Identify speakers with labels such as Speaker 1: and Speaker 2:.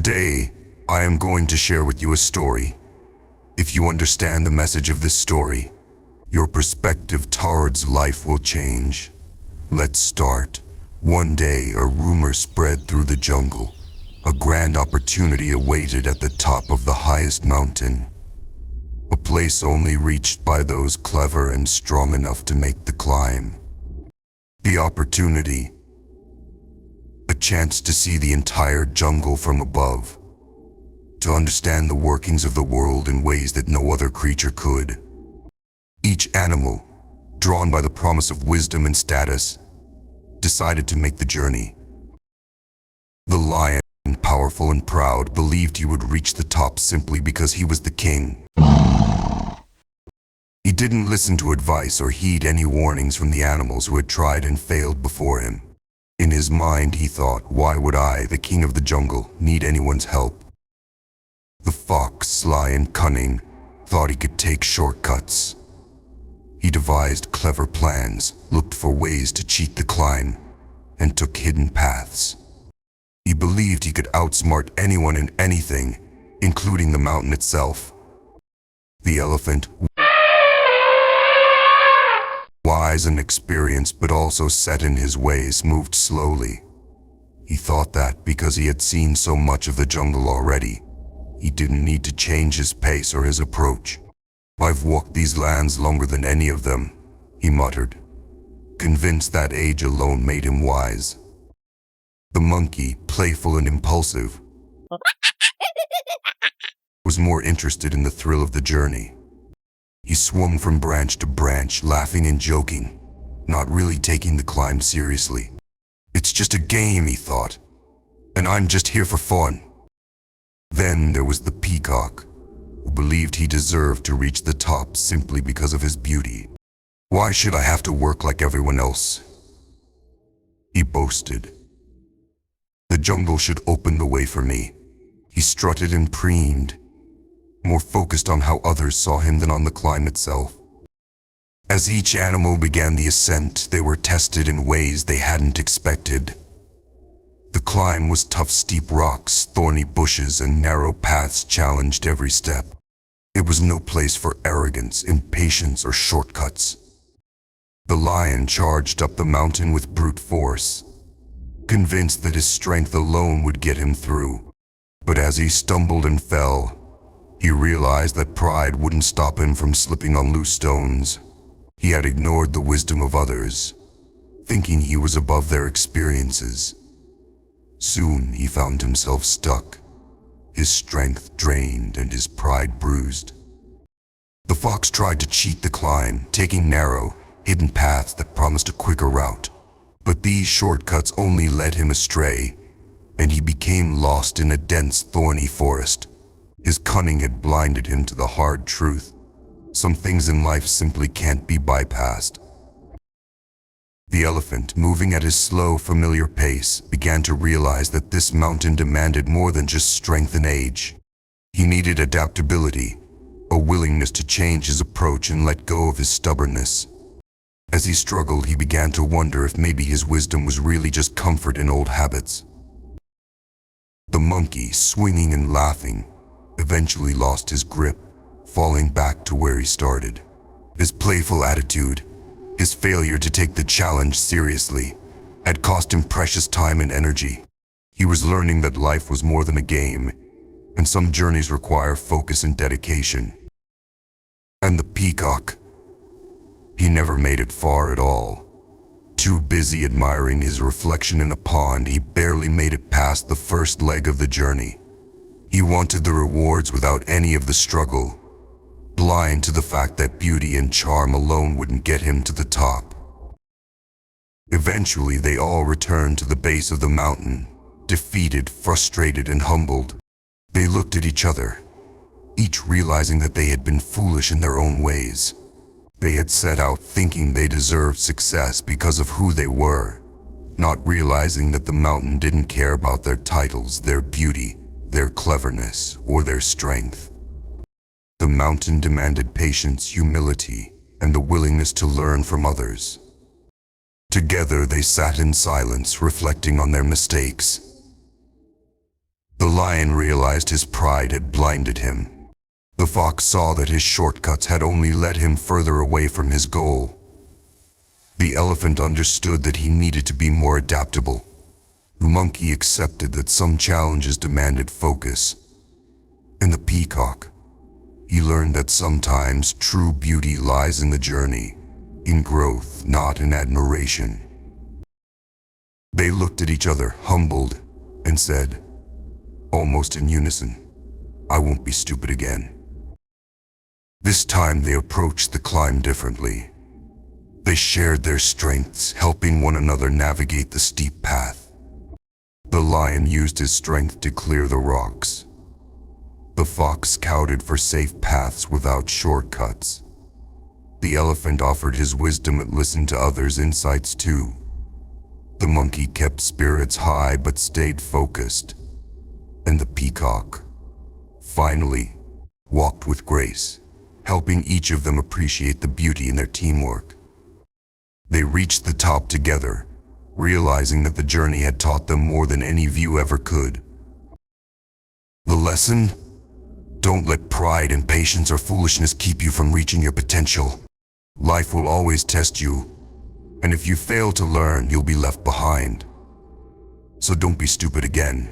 Speaker 1: Today, I am going to share with you a story. If you understand the message of this story, your perspective towards life will change. Let's start. One day, a rumor spread through the jungle. A grand opportunity awaited at the top of the highest mountain. A place only reached by those clever and strong enough to make the climb. The opportunity. A chance to see the entire jungle from above. To understand the workings of the world in ways that no other creature could. Each animal, drawn by the promise of wisdom and status, decided to make the journey. The lion, powerful and proud, believed he would reach the top simply because he was the king. He didn't listen to advice or heed any warnings from the animals who had tried and failed before him. In his mind, he thought, why would I, the king of the jungle, need anyone's help? The fox, sly and cunning, thought he could take shortcuts. He devised clever plans, looked for ways to cheat the climb, and took hidden paths. He believed he could outsmart anyone and anything, including the mountain itself. The elephant, wise and experienced but also set in his ways, moved slowly. He thought that because he had seen so much of the jungle already, he didn't need to change his pace or his approach. I've walked these lands longer than any of them, he muttered, convinced that age alone made him wise. The monkey, playful and impulsive, was more interested in the thrill of the journey. He swung from branch to branch, laughing and joking, not really taking the climb seriously. It's just a game, he thought, and I'm just here for fun. Then there was the peacock, who believed he deserved to reach the top simply because of his beauty. Why should I have to work like everyone else? He boasted. The jungle should open the way for me. He strutted and preened, more focused on how others saw him than on the climb itself. As each animal began the ascent, they were tested in ways they hadn't expected. The climb was tough, steep rocks, thorny bushes, and narrow paths challenged every step. It was no place for arrogance, impatience, or shortcuts. The lion charged up the mountain with brute force, convinced that his strength alone would get him through. But as he stumbled and fell, he realized that pride wouldn't stop him from slipping on loose stones. He had ignored the wisdom of others, thinking he was above their experiences. Soon he found himself stuck, his strength drained and his pride bruised. The fox tried to cheat the climb, taking narrow, hidden paths that promised a quicker route. But these shortcuts only led him astray, and he became lost in a dense, thorny forest. His cunning had blinded him to the hard truth. Some things in life simply can't be bypassed. The elephant, moving at his slow, familiar pace, began to realize that this mountain demanded more than just strength and age. He needed adaptability, a willingness to change his approach and let go of his stubbornness. As he struggled, he began to wonder if maybe his wisdom was really just comfort in old habits. The monkey, swinging and laughing, eventually lost his grip, falling back to where he started. His playful attitude, his failure to take the challenge seriously, had cost him precious time and energy. He was learning that life was more than a game, and some journeys require focus and dedication. And the peacock, he never made it far at all. Too busy admiring his reflection in a pond, he barely made it past the first leg of the journey. He wanted the rewards without any of the struggle, blind to the fact that beauty and charm alone wouldn't get him to the top. Eventually, they all returned to the base of the mountain, defeated, frustrated, and humbled. They looked at each other, each realizing that they had been foolish in their own ways. They had set out thinking they deserved success because of who they were, not realizing that the mountain didn't care about their titles, their beauty, their cleverness, or their strength. The mountain demanded patience, humility, and the willingness to learn from others. Together they sat in silence, reflecting on their mistakes. The lion realized his pride had blinded him. The fox saw that his shortcuts had only led him further away from his goal. The elephant understood that he needed to be more adaptable. The monkey accepted that some challenges demanded focus. And the peacock, he learned that sometimes true beauty lies in the journey, in growth, not in admiration. They looked at each other, humbled, and said, almost in unison, "I won't be stupid again." This time they approached the climb differently. They shared their strengths, helping one another navigate the steep path. The lion used his strength to clear the rocks. The fox scouted for safe paths without shortcuts. The elephant offered his wisdom and listened to others' insights too. The monkey kept spirits high but stayed focused. And the peacock, finally, walked with grace, helping each of them appreciate the beauty in their teamwork. They reached the top together, realizing that the journey had taught them more than any view ever could. The lesson? Don't let pride, impatience, or foolishness keep you from reaching your potential. Life will always test you, and if you fail to learn, you'll be left behind. So don't be stupid again.